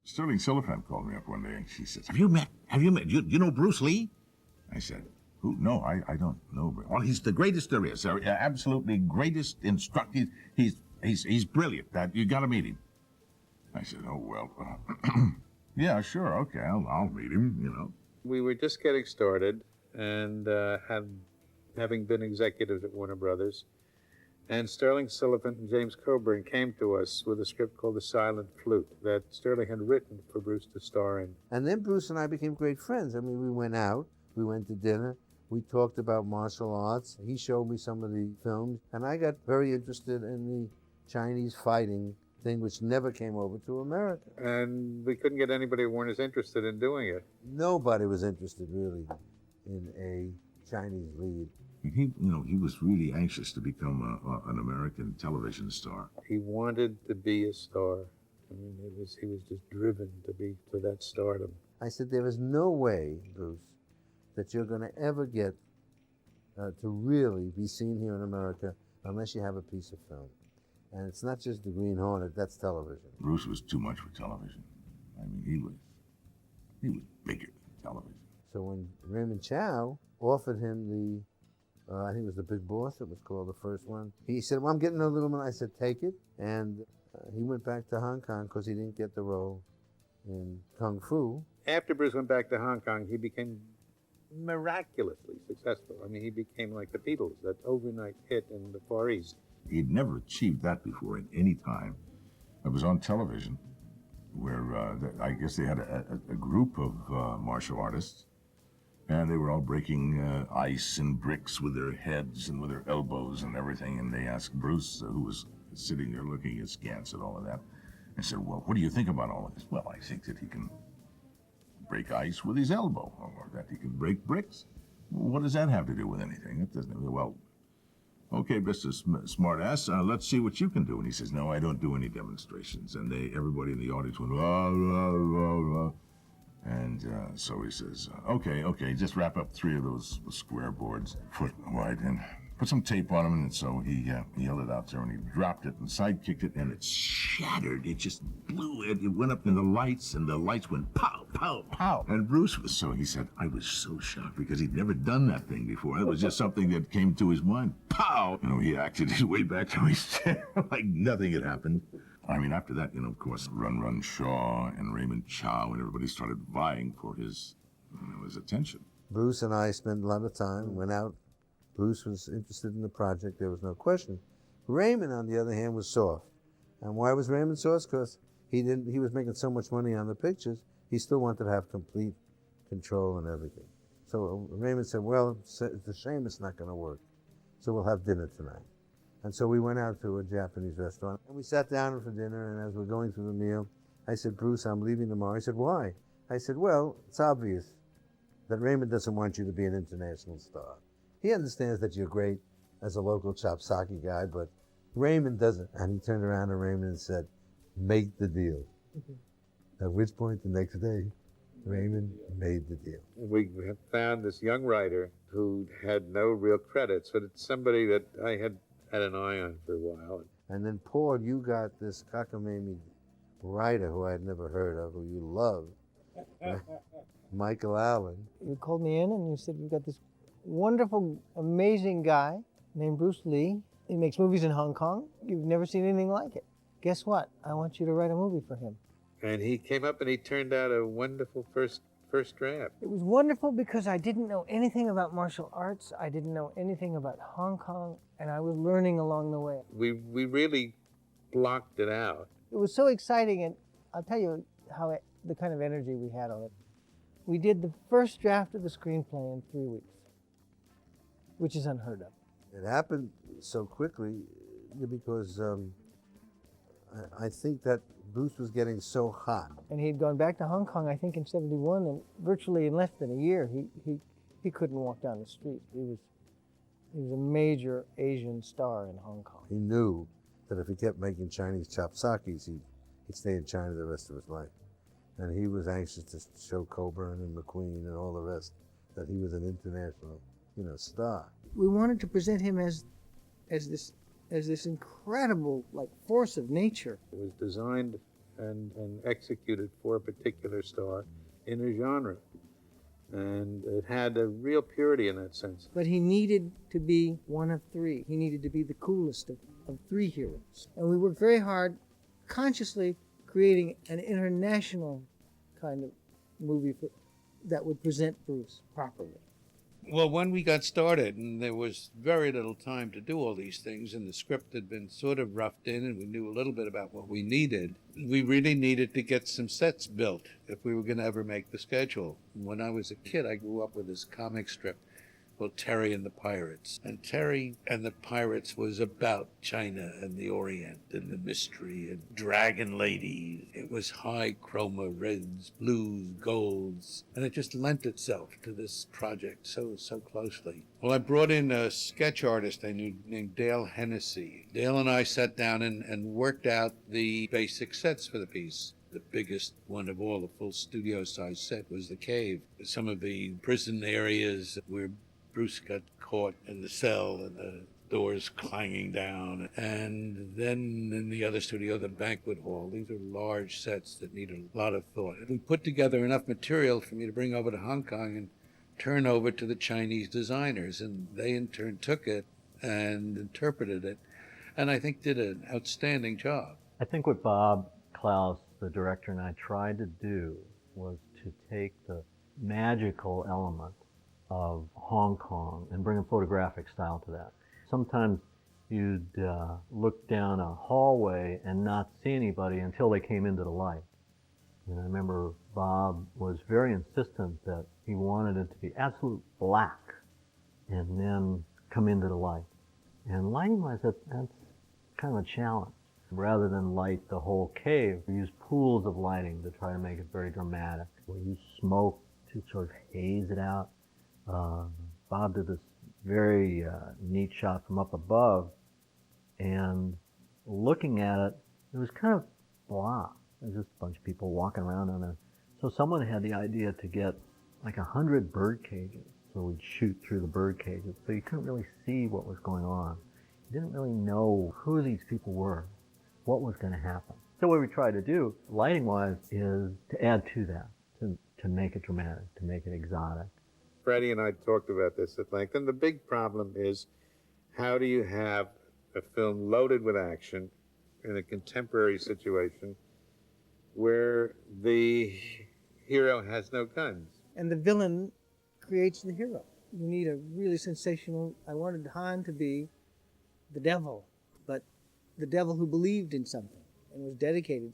Sterling Silverfant called me up one day and she says, have you met, you know Bruce Lee? I said, who? No, I don't know. Well, he's the greatest there is. Absolutely greatest instructor. He's brilliant. You got to meet him. I said, oh, well, yeah, sure, okay, I'll meet him, you know. We were just getting started and having been executives at Warner Brothers, and Sterling Silverfant and James Coburn came to us with a script called The Silent Flute that Sterling had written for Bruce to star in. And then Bruce and I became great friends. I mean, we went out, we went to dinner, we talked about martial arts. He showed me some of the films, and I got very interested in the Chinese fighting thing, which never came over to America. And we couldn't get anybody who weren't as interested in doing it. Nobody was interested, really, in a Chinese lead. He was really anxious to become an American television star. He wanted to be a star. I mean, he was just driven to that stardom. I said, there is no way, Bruce, that you're going to ever get to really be seen here in America unless you have a piece of film. And it's not just the Green Hornet, that's television. Bruce was too much for television. I mean, he was bigger than television. So when Raymond Chow offered him the I think it was The Big Boss, it was called, the first one. He said, well, I'm getting a little one. I said, take it. And he went back to Hong Kong because he didn't get the role in Kung Fu. After Bruce went back to Hong Kong, he became miraculously successful. I mean, he became like the Beatles, that overnight hit in the Far East. He'd never achieved that before in any time. It was on television where I guess they had a group of martial artists. And they were all breaking ice and bricks with their heads and with their elbows and everything. And they asked Bruce, who was sitting there looking askance at all of that, and said, well, what do you think about all of this? Well, I think that he can break ice with his elbow, or that he can break bricks. Well, what does that have to do with anything? It doesn't. Well, okay, Mr. Smartass, let's see what you can do. And he says, no, I don't do any demonstrations. And everybody in the audience went, la, la, la, la. And so he says, okay, just wrap up 3 of those square boards, foot wide, and put some tape on them. And so he held it out there, and he dropped it and side-kicked it, and it shattered. It just blew. It went up in the lights, and the lights went pow, pow, pow. And Bruce was he said, I was so shocked because he'd never done that thing before. It was just something that came to his mind. Pow! He acted his way back to his chair like nothing had happened. I mean, after that, of course, Run Run Shaw and Raymond Chow and everybody started vying for his attention. Bruce and I spent a lot of time, went out. Bruce was interested in the project, there was no question. Raymond, on the other hand, was soft. And why was Raymond soft? Because he was making so much money on the pictures, he still wanted to have complete control and everything. So Raymond said, well, it's a shame it's not going to work. So we'll have dinner tonight. And so we went out to a Japanese restaurant, and we sat down for dinner, and as we're going through the meal, I said, Bruce, I'm leaving tomorrow. He said, why? I said, well, it's obvious that Raymond doesn't want you to be an international star. He understands that you're great as a local chop sake guy, but Raymond doesn't. And he turned around to Raymond and said, make the deal. At which point, the next day, Raymond made the deal. We have found this young writer who had no real credits, but it's somebody that I had an eye on for a while. And then, Paul, you got this cockamamie writer who I had never heard of, who you love, Michael Allin. You called me in and you said, we've got this wonderful, amazing guy named Bruce Lee. He makes movies in Hong Kong. You've never seen anything like it. Guess what? I want you to write a movie for him. And he came up and he turned out a wonderful first draft. It was wonderful because I didn't know anything about martial arts. I didn't know anything about Hong Kong, and I was learning along the way. We really blocked it out. It was so exciting, and I'll tell you the kind of energy we had on it. We did the first draft of the screenplay in 3 weeks, which is unheard of. It happened so quickly because I think that Bruce was getting so hot. And he'd gone back to Hong Kong, I think, in '71, and virtually in less than a year, he couldn't walk down the street. He was a major Asian star in Hong Kong. He knew that if he kept making Chinese chop sakis, he'd stay in China the rest of his life. And he was anxious to show Coburn and McQueen and all the rest that he was an international, star. We wanted to present him as this incredible force of nature. It was designed and executed for a particular star in a genre. And it had a real purity in that sense. But he needed to be one of three. He needed to be the coolest of three heroes. And we worked very hard, consciously creating an international kind of movie that would present Bruce properly. Well, when we got started, and there was very little time to do all these things, and the script had been sort of roughed in, and we knew a little bit about what we needed, we really needed to get some sets built if we were going to ever make the schedule. When I was a kid, I grew up with this comic strip called Terry and the Pirates. And Terry and the Pirates was about China and the Orient and the mystery and Dragon Lady. It was high chroma reds, blues, golds, and it just lent itself to this project so closely. Well, I brought in a sketch artist I knew named Dale Hennessy. Dale and I sat down and worked out the basic sets for the piece. The biggest one of all, the full studio-sized set, was the cave. Some of the prison areas where Bruce got caught in the cell and the doors clanging down. And then in the other studio, the banquet hall. These are large sets that need a lot of thought. And we put together enough material for me to bring over to Hong Kong and turn over to the Chinese designers. And they in turn took it and interpreted it, and I think did an outstanding job. I think what Bob Clouse, the director, and I tried to do was to take the magical element of Hong Kong and bring a photographic style to that. Sometimes you'd look down a hallway and not see anybody until they came into the light. And I remember Bob was very insistent that he wanted it to be absolute black and then come into the light. And lighting-wise, that's kind of a challenge. Rather than light the whole cave, we use pools of lighting to try to make it very dramatic. We use smoke to sort of haze it out. Bob did this very neat shot from up above, and looking at it, it was kind of blah. There's just a bunch of people walking around on there. So someone had the idea to get like 100 bird cages. So we'd shoot through the bird cages, so you couldn't really see what was going on. You didn't really know who these people were, what was going to happen. So what we try to do, lighting-wise, is to add to that, to make it dramatic, to make it exotic. Freddie and I talked about this at length, and the big problem is, how do you have a film loaded with action in a contemporary situation where the hero has no guns? And the villain creates the hero. You need a really sensational. I wanted Han to be the devil, but the devil who believed in something and was dedicated,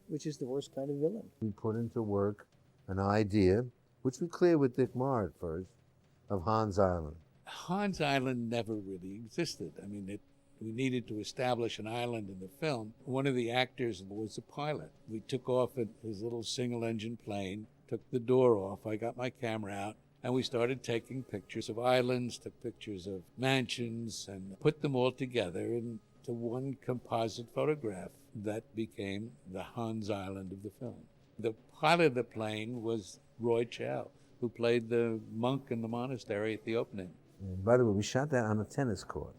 which is the worst kind of villain. We put into work an idea, which we cleared with Dick Marr at first, of Hans Island. Hans Island never really existed. I mean, we needed to establish an island in the film. One of the actors was a pilot. We took off in his little single-engine plane, took the door off, I got my camera out, and we started taking pictures of islands, took pictures of mansions, and put them all together into one composite photograph that became the Hans Island of the film. The pilot of the plane was Roy Chow, who played the monk in the monastery at the opening. And by the way, we shot that on a tennis court.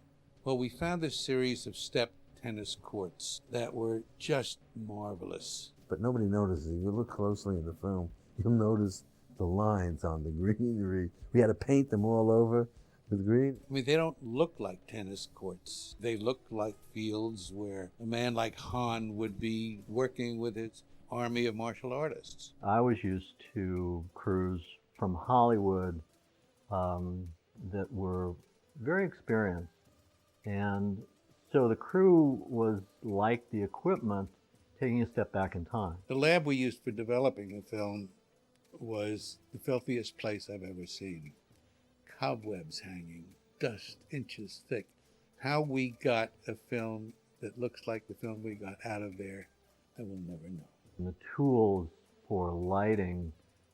Well, we found a series of step tennis courts that were just marvelous. But nobody notices. If you look closely in the film, you'll notice the lines on the greenery. We had to paint them all over with green. I mean, they don't look like tennis courts. They look like fields where a man like Han would be working with his army of martial artists. I was used to crews from Hollywood that were very experienced. And so the crew was like the equipment taking a step back in time. The lab we used for developing the film was the filthiest place I've ever seen. Cobwebs hanging, dust inches thick. How we got a film that looks like the film we got out of there, I will never know. And the tools for lighting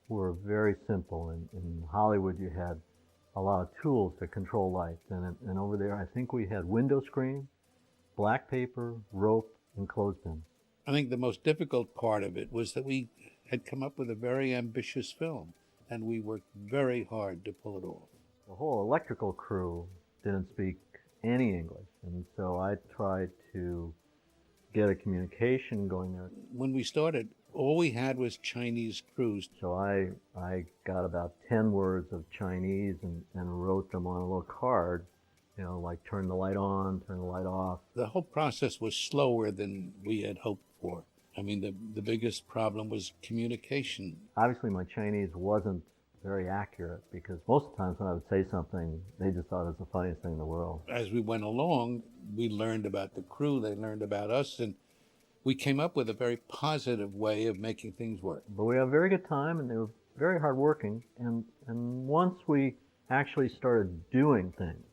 were very simple. In Hollywood, you had a lot of tools to control light. And over there, I think we had window screen, black paper, rope, and clothespins. I think the most difficult part of it was that we had come up with a very ambitious film, and we worked very hard to pull it off. The whole electrical crew didn't speak any English, and so I tried to get a communication going there. When we started, all we had was Chinese crews. So I got about 10 words of Chinese and wrote them on a little card, you know, like turn the light on, turn the light off. The whole process was slower than we had hoped for. I mean, the biggest problem was communication. Obviously, my Chinese wasn't very accurate because most of the times when I would say something, they just thought it was the funniest thing in the world. As we went along, we learned about the crew, they learned about us, and we came up with a very positive way of making things work. But we had a very good time, and they were very hardworking. And once we actually started doing things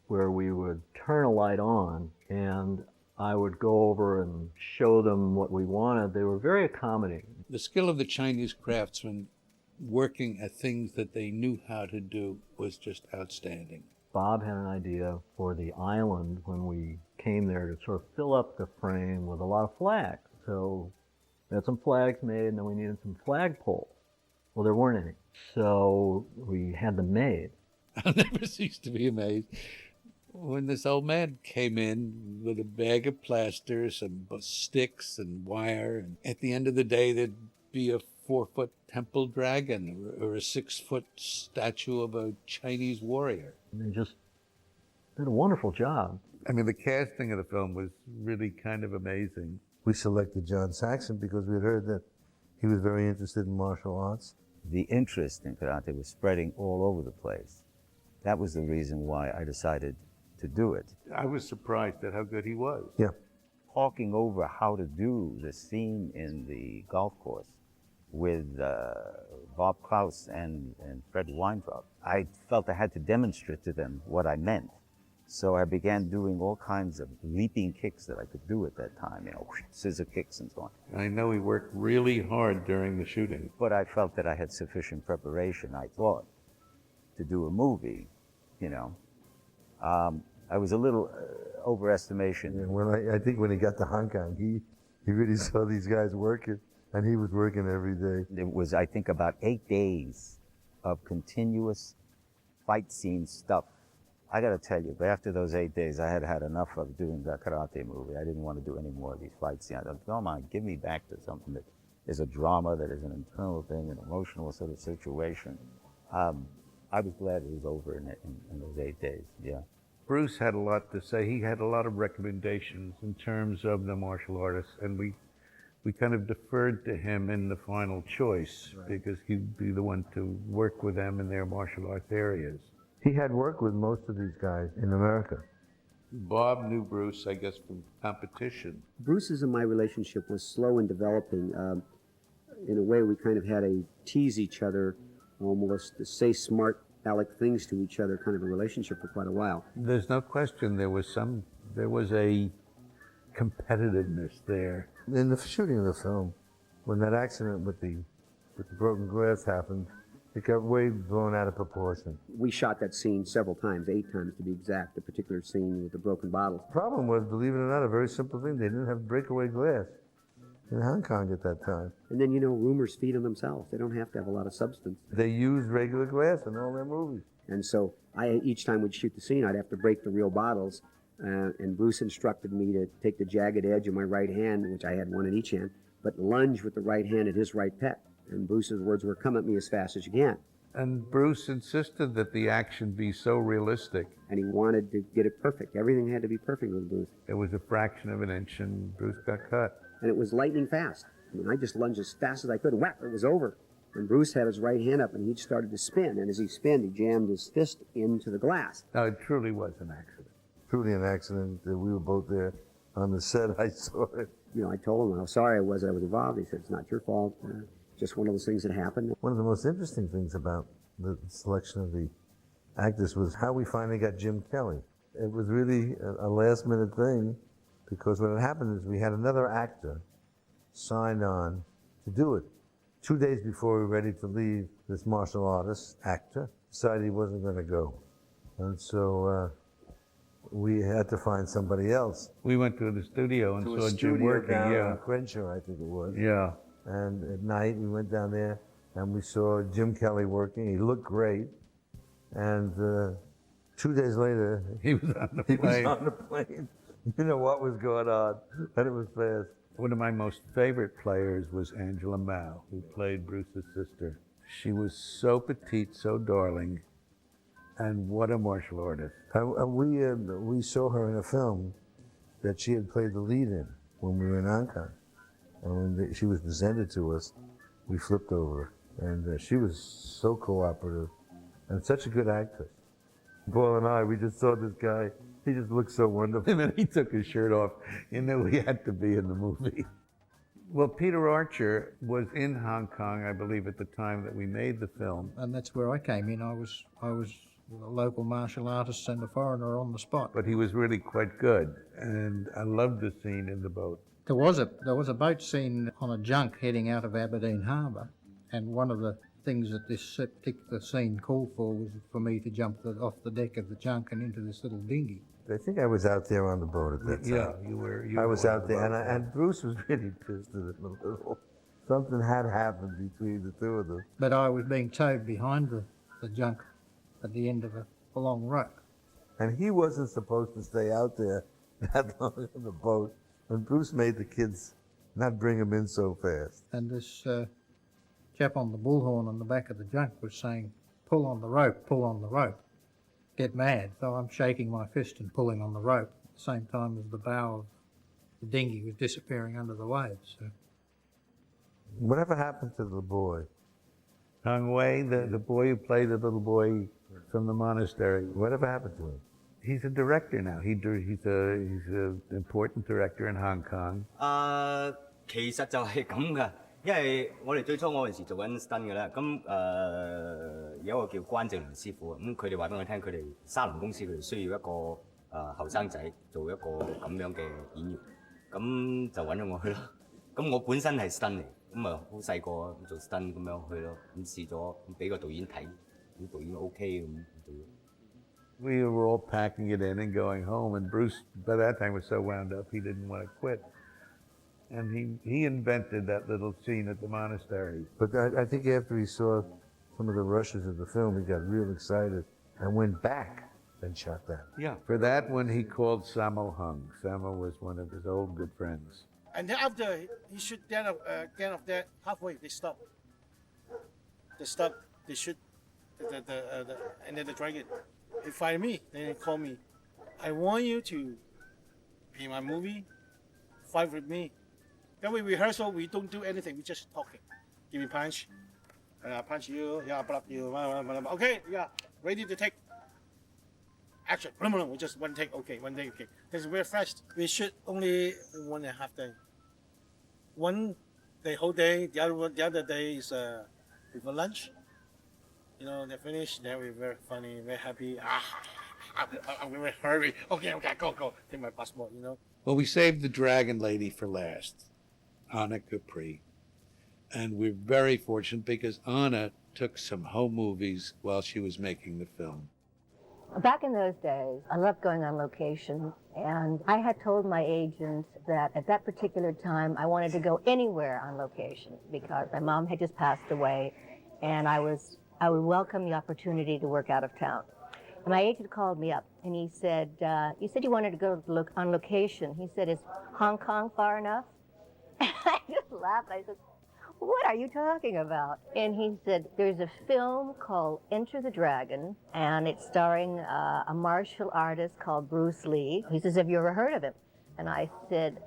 where we would turn a light on and I would go over and show them what we wanted, they were very accommodating. The skill of the Chinese craftsmen working at things that they knew how to do was just outstanding. Bob had an idea for the island when we came there to sort of fill up the frame with a lot of flags. So we had some flags made, and then we needed some flagpoles. Well, there weren't any. So we had them made. I'll never cease to be amazed when this old man came in with a bag of plaster, some sticks and wire. And at the end of the day, there'd be a 4-foot temple dragon or a 6-foot statue of a Chinese warrior. And they just did a wonderful job. I mean, the casting of the film was really kind of amazing. We selected John Saxon because we had heard that he was very interested in martial arts. The interest in karate was spreading all over the place. That was the reason why I decided to do it. I was surprised at how good he was. Yeah. Talking over how to do the scene in the golf course with Bob Clouse and Fred Weintraub, I felt I had to demonstrate to them what I meant. So I began doing all kinds of leaping kicks that I could do at that time, you know, scissor kicks and so on. I know he worked really hard during the shooting. But I felt that I had sufficient preparation, I thought, to do a movie, you know. I was a little overestimation. And I think when he got to Hong Kong, he really saw these guys working, and he was working every day. It was, I think, about 8 days of continuous fight scene stuff. I got to tell you, but after those 8 days, I had had enough of doing the karate movie. I didn't want to do any more of these fight scenes. I thought, come on, give me back to something that is a drama, that is an internal thing, an emotional sort of situation. I was glad it was over in those 8 days, yeah. Bruce had a lot to say. He had a lot of recommendations in terms of the martial artists, and we kind of deferred to him in the final choice, right, because he'd be the one to work with them in their martial arts areas. He had worked with most of these guys in America. Bob knew Bruce, I guess, from competition. Bruce's and my relationship was slow in developing. In a way, we kind of had a tease each other, almost to say smart aleck things to each other, kind of a relationship for quite a while. There's no question there was a competitiveness there. In the shooting of the film, when that accident with the broken glass happened, it got way blown out of proportion. We shot that scene several times, 8 times to be exact, the particular scene with the broken bottles. The problem was, believe it or not, a very simple thing. They didn't have breakaway glass in Hong Kong at that time. And then, you know, rumors feed on themselves. They don't have to have a lot of substance. They used regular glass in all their movies. And so each time we'd shoot the scene, I'd have to break the real bottles. And Bruce instructed me to take the jagged edge of my right hand, which I had one in each hand, but lunge with the right hand at his right pet. And Bruce's words were, come at me as fast as you can. And Bruce insisted that the action be so realistic. And he wanted to get it perfect. Everything had to be perfect with Bruce. It was a fraction of an inch, and Bruce got cut. And it was lightning fast. I mean, I just lunged as fast as I could, and whack, it was over. And Bruce had his right hand up, and he started to spin. And as he spun, he jammed his fist into the glass. Now, it truly was an accident. Truly an accident. We were both there on the set. I saw it. You know, I told him how sorry I was that I was involved. He said, it's not your fault. Just one of those things that happened. One of the most interesting things about the selection of the actors was how we finally got Jim Kelly. It was really a last-minute thing, because what had happened is we had another actor signed on to do it. 2 days before we were ready to leave, this martial artist actor decided he wasn't going to go. And so we had to find somebody else. We went to the studio and saw Jim working, down yeah. in Crenshaw, I think it was. Yeah. And at night, we went down there, and we saw Jim Kelly working. He looked great. And 2 days later, He was on the he plane. was on the plane. You know what was going on, and it was fast. One of my most favorite players was Angela Mao, who played Bruce's sister. She was so petite, so darling, and what a martial artist. We saw her in a film that she had played the lead in when we were in Hong Kong. And when she was presented to us, we flipped over her. And she was so cooperative and such a good actress. Paul and I, we just saw this guy. He just looked so wonderful. And then he took his shirt off. You knew he had to be in the movie. Well, Peter Archer was in Hong Kong, I believe, at the time that we made the film. And that's where I came in. I was a local martial artist and a foreigner on the spot. But he was really quite good, and I loved the scene in the boat. There was a boat scene on a junk heading out of Aberdeen Harbour, and one of the things that this particular scene called for was for me to jump off the deck of the junk and into this little dinghy. I think I was out there on the boat at that time. Yeah, you were. I was out there, and Bruce was really pissed at him a little. Something had happened between the two of them. But I was being towed behind the junk at the end of a long rope. And he wasn't supposed to stay out there that long on the boat. And Bruce made the kids not bring him in so fast. And this chap on the bullhorn on the back of the junk was saying, pull on the rope, get mad. So I'm shaking my fist and pulling on the rope at the same time as the bow of the dinghy was disappearing under the waves. So. Whatever happened to the boy? Hong Wei, the boy who played the little boy from the monastery. Whatever happened to him? He's a director now. He's an important director in Hong Kong. 其實就係咁噶，因為我哋最初我嗰陣時做緊 stunt 嘅啦，咁有一個叫關正良師傅，咁佢哋話俾我聽，佢哋沙林公司佢哋需要一個後生仔做一個咁樣嘅演員，咁就揾咗我去咯。咁我本身係 stunt 嚟，咁啊好細個做 stunt 咁樣去咯，咁試咗，咁俾個導演睇，咁導演 OK 咁做。We were all packing it in and going home, and Bruce, by that time, was so wound up he didn't want to quit. And he invented that little scene at the monastery. But I think after he saw some of the rushes of the film, he got real excited and went back and shot that. Yeah. For that one, he called Sammo Hung. Sammo was one of his old good friends. And then after he shoot get off that halfway, they stop. They stop. They shoot and then the dragon. They find me. Then they call me. I want you to be in my movie. Fight with me. Then we rehearsal. We don't do anything. We just talking. Give me punch. Punch you. Yeah, block you. Okay. Yeah. Ready to take action. We just one take. Okay. One take. Okay. This is very fast. We shoot only 1.5 days. One day whole day. The other day is before lunch. You know, they finish, then we're very funny, very happy. I'm very hurry. Okay, go. Take my passport, you know. Well, we saved the dragon lady for last, Anna Capri. And we're very fortunate because Anna took some home movies while she was making the film. Back in those days, I loved going on location, and I had told my agent that at that particular time I wanted to go anywhere on location because my mom had just passed away, and I would welcome the opportunity to work out of town. And my agent called me up and he said, you said you wanted to go on location. He said, is Hong Kong far enough? And I just laughed. I said, what are you talking about? And he said, there's a film called Enter the Dragon, and it's starring a martial artist called Bruce Lee. He says, have you ever heard of him? And I said,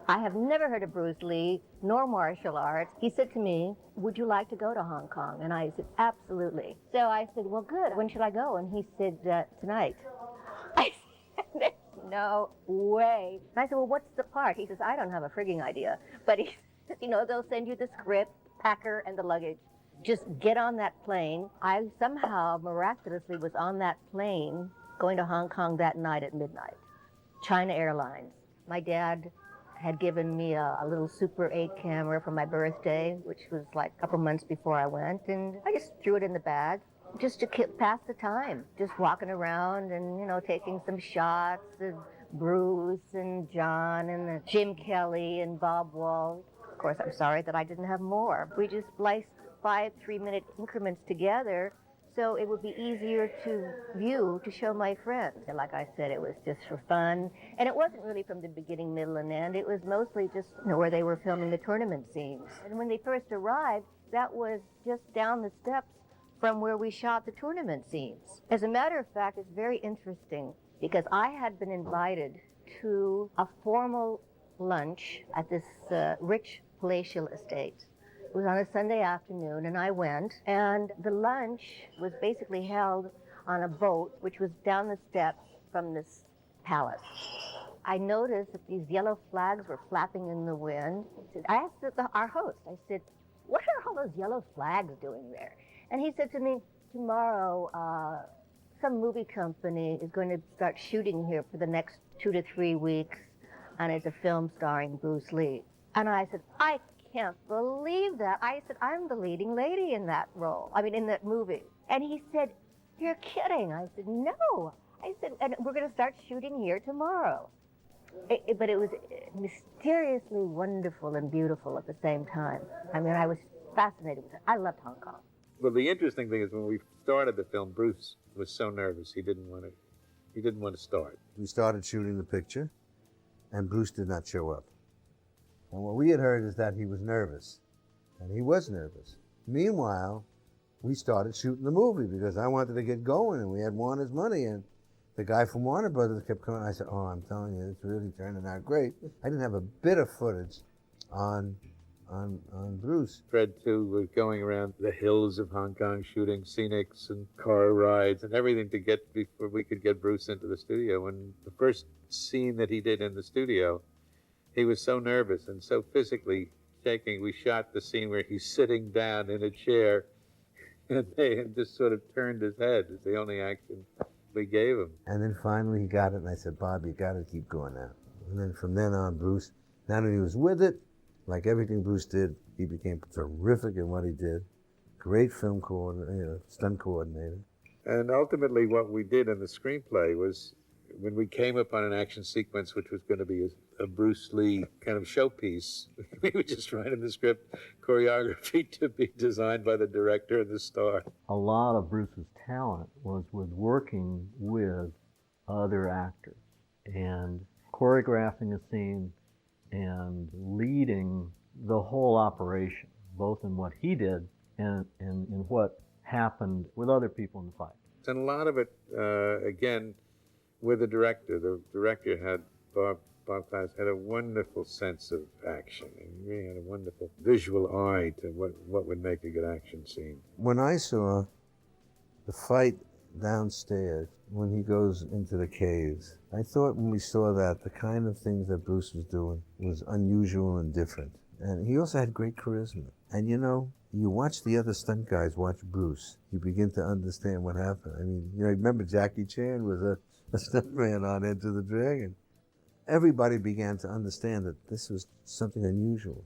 I have never heard of Bruce Lee, nor martial arts. He said to me, would you like to go to Hong Kong? And I said, absolutely. So I said, well, good. When should I go? And he said, tonight. I said, no way. And I said, well, what's the part? He says, I don't have a frigging idea. But he says, you know, they'll send you the script, packer, and the luggage. Just get on that plane. I somehow miraculously was on that plane going to Hong Kong that night at midnight. China Airlines. My dad had given me a little Super 8 camera for my birthday, which was like a couple months before I went, and I just threw it in the bag just to pass the time, just walking around and, you know, taking some shots of Bruce and John and Jim Kelly and Bob Wall. Of course, I'm sorry that I didn't have more. We just spliced 5 3-minute increments together so it would be easier to view, to show my friends. And like I said, it was just for fun. And it wasn't really from the beginning, middle, and end. It was mostly just where they were filming the tournament scenes. And when they first arrived, that was just down the steps from where we shot the tournament scenes. As a matter of fact, it's very interesting because I had been invited to a formal lunch at this rich palatial estate. It was on a Sunday afternoon, and I went, and the lunch was basically held on a boat, which was down the steps from this palace. I noticed that these yellow flags were flapping in the wind. I asked our host, I said, what are all those yellow flags doing there? And he said to me, tomorrow, some movie company is going to start shooting here for the next 2 to 3 weeks, and it's a film starring Bruce Lee. And I said, I can't believe that. I said, I'm the leading lady in that role, in that movie. And he said, you're kidding. I said, no. I said, and we're going to start shooting here tomorrow. But it was mysteriously wonderful and beautiful at the same time. I was fascinated with it. I loved Hong Kong. Well, the interesting thing is when we started the film, Bruce was so nervous he didn't want to start. We started shooting the picture, and Bruce did not show up. And what we had heard is that he was nervous, and he was nervous. Meanwhile, we started shooting the movie because I wanted to get going, and we had Warner's money, and the guy from Warner Brothers kept coming. I said, oh, I'm telling you, it's really turning out great. I didn't have a bit of footage on Bruce. Fred, too, was going around the hills of Hong Kong shooting scenics and car rides and everything before we could get Bruce into the studio. And the first scene that he did in the studio, he was so nervous and so physically shaking. We shot the scene where he's sitting down in a chair and they had just sort of turned his head. It's the only action we gave him. And then finally he got it, and I said, Bob, you got to keep going now. And then from then on, Bruce, not only was with it, like everything Bruce did, he became terrific in what he did. Great film coordinator, stunt coordinator. And ultimately what we did in the screenplay was when we came upon an action sequence which was going to be a Bruce Lee kind of showpiece, we would just write in the script choreography to be designed by the director and the star. A lot of Bruce's talent was with working with other actors and choreographing a scene and leading the whole operation, both in what he did and in what happened with other people in the fight. And a lot of it, again, with the director. The director Bob Clouse had a wonderful sense of action, and he really had a wonderful visual eye to what would make a good action scene. When I saw the fight downstairs, when he goes into the caves, I thought when we saw that, the kind of things that Bruce was doing was unusual and different. And he also had great charisma. And you watch the other stunt guys watch Bruce, you begin to understand what happened. Remember Jackie Chan was a stuntman on Enter the Dragon. Everybody began to understand that this was something unusual.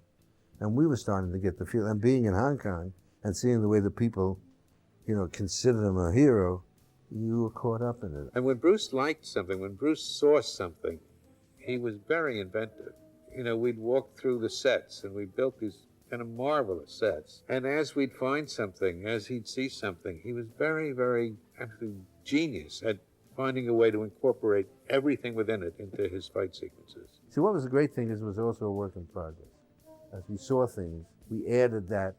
And we were starting to get the feel. And being in Hong Kong and seeing the way the people, considered him a hero, you were caught up in it. And when Bruce liked something, when Bruce saw something, he was very inventive. We'd walk through the sets and we built these kind of marvelous sets. And as we'd find something, as he'd see something, he was very, very actually genius at finding a way to incorporate everything within it into his fight sequences. See, what was the great thing is it was also a work in progress. As we saw things, we added that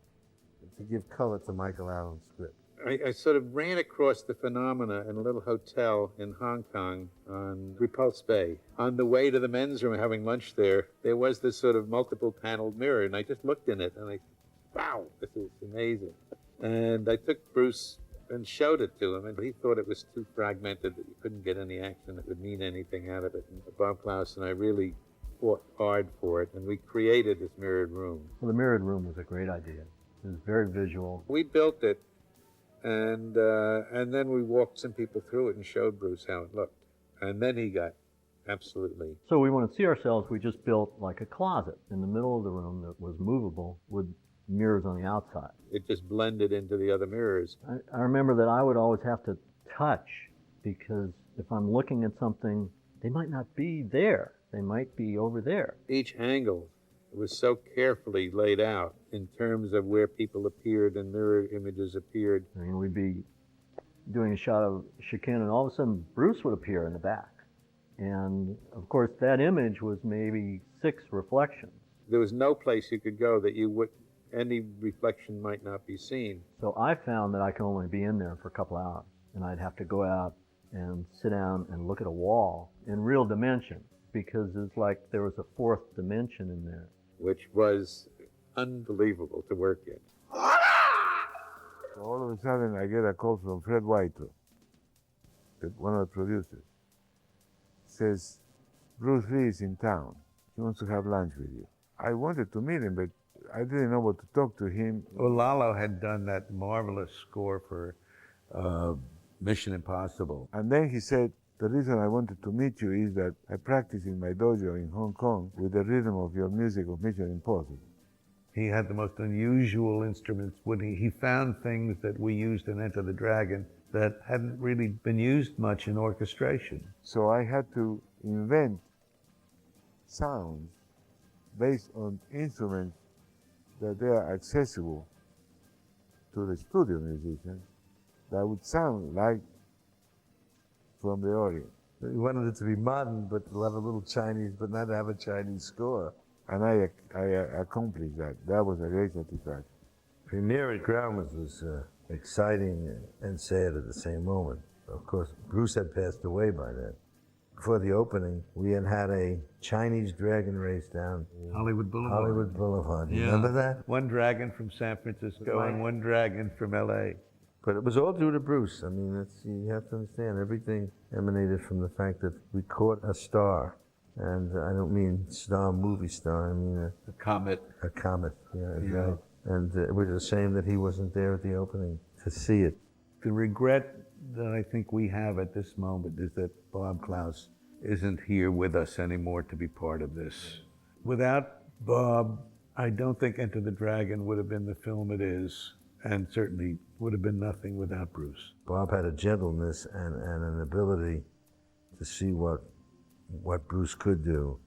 to give color to Michael Allen's script. I sort of ran across the phenomena in a little hotel in Hong Kong on Repulse Bay. On the way to the men's room having lunch there was this sort of multiple paneled mirror, and I just looked in it and I, wow, this is amazing. And I took Bruce and showed it to him, and he thought it was too fragmented, that you couldn't get any action that would mean anything out of it. And Bob Clouse and I really fought hard for it, and we created this mirrored room. Well, the mirrored room was a great idea. It was very visual. We built it, and then we walked some people through it and showed Bruce how it looked. And then he got absolutely... So we want to see ourselves, we just built like a closet in the middle of the room that was movable with mirrors on the outside. It just blended into the other mirrors. I remember that I would always have to touch, because if I'm looking at something, they might not be there. They might be over there. Each angle was so carefully laid out in terms of where people appeared and mirror images appeared. We'd be doing a shot of Shakin, and all of a sudden Bruce would appear in the back. And of course, that image was maybe 6 reflections. There was no place you could go that any reflection might not be seen. So I found that I could only be in there for a couple hours, and I'd have to go out and sit down and look at a wall in real dimension, because it's like there was a 4th dimension in there. Which was unbelievable to work in. All of a sudden, I get a call from Fred White, one of the producers. Says, Bruce Lee is in town. He wants to have lunch with you. I wanted to meet him, but I didn't know what to talk to him. Well, Lalo had done that marvelous score for Mission Impossible. And then he said, the reason I wanted to meet you is that I practice in my dojo in Hong Kong with the rhythm of your music of Mission Impossible. He had the most unusual instruments. When he found things that we used in Enter the Dragon that hadn't really been used much in orchestration. So I had to invent sounds based on instruments that they are accessible to the studio musicians that would sound like from the Orient. You wanted it to be modern, but to have a little Chinese, but not have a Chinese score. And I accomplished that. That was a great satisfaction. Premiere at Groundman's was exciting and sad at the same moment. Of course, Bruce had passed away by then. Before the opening, we had had a Chinese dragon race down Hollywood Boulevard. Hollywood Boulevard. You Yeah. remember that? One dragon from San Francisco and one dragon from LA. But it was all due to Bruce. I mean, you have to understand, everything emanated from the fact that we caught a star. And I don't mean star, movie star, I mean a comet. A comet, yeah, Yeah. right. And it was a shame that he wasn't there at the opening to see it. The regret that I think we have at this moment is that Bob Clouse isn't here with us anymore to be part of this. Without Bob, I don't think Enter the Dragon would have been the film it is, and certainly would have been nothing without Bruce. Bob had a gentleness and an ability to see what Bruce could do